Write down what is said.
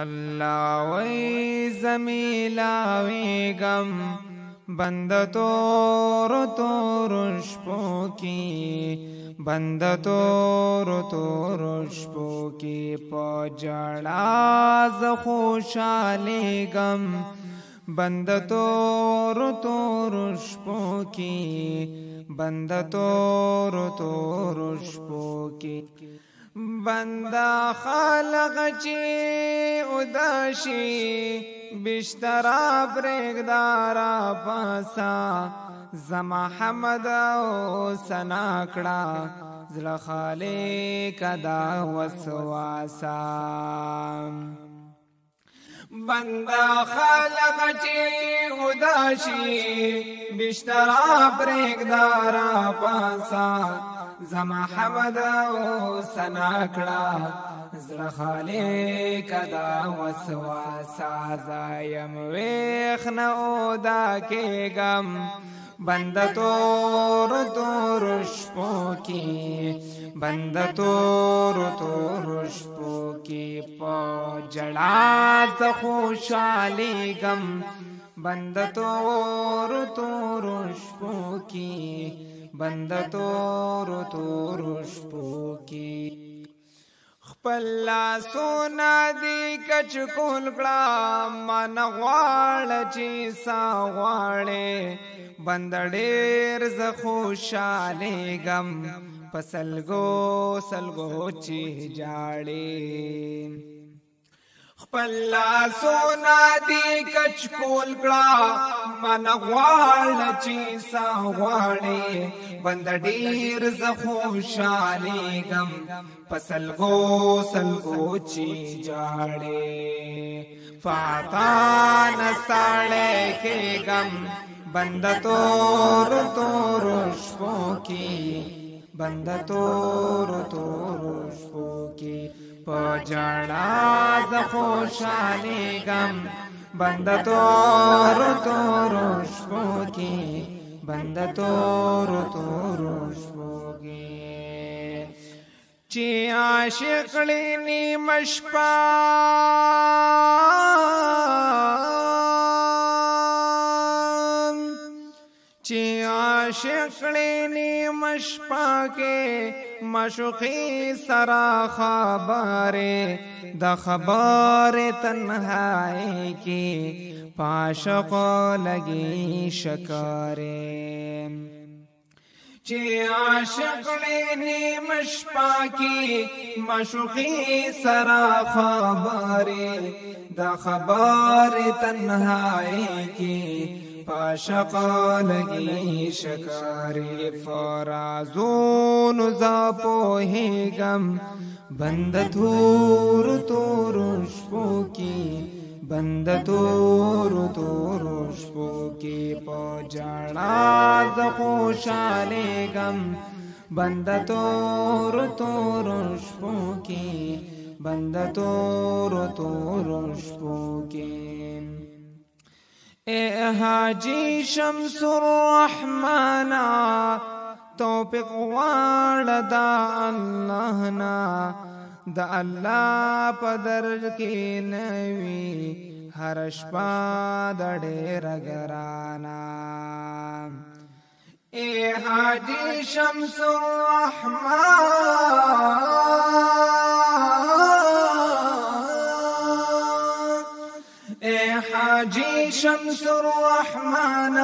الله وی زمیلاویگم بند تور تور شپو کی بند تور تور شپو کی پجڑا ز خوشالیگم بند تور تور شپو کی بند تور تور شپو کی بندا خلق چی اداشی بشترا برگدارا پاسا زما حمد او سناکڑا زل خالق دا وسواسا بندا خلق چی اداشی بشترا برگدارا پاسا زما حمد او سناکڑا زر خالق دا وسواسا زایم ویخ نو دا کېگم بند تور تور شپو کی بند تور تور شپو کی پا جڑا ز خوشالیگم بند تور تور شپو کی بند تور تور شپو کی خپل لاسونه دی کچ کول کړه من غواړه چې سا غواړې بند ډېر ز خوشالیږم په سلګو سلګو چې جاړې خپل لاسونه دی کچ کول کړه من غواړه چې سا غواړې بند ډېر ز خوشالیږم په سلګو سلګو چې جاړې فاتا نستاړې کېږم بند تور تور شپو کی بند تور تور شپو کی پجڑا ز خوشالیگم بند تور تور شپو کی بند تور تور شپو کی چی عاشق لینی مشپا چی عاشق لینی مشپا کے مشوقی سرا خبره د خبر تنہائی کی پاشق لگی شکاره چی عاشق لینی مشپا کی مشوقی سرا خبره د خبر تنہائی کی پاشق لگی شکاری فرازون ز پوهیگم بند تور تور شپو کی بند تور تور شپو کی پجڑا ز خوشالیگم بند تور تور شپو کی بند تور تور شپو کی اے حاجی شمس الرحمن توفیق واړه دا الله نا د الله په در کې نوي هر شپه د ډېر ګرانا اے حاجی شمس الرحمن اے حاجی شمس الرحمن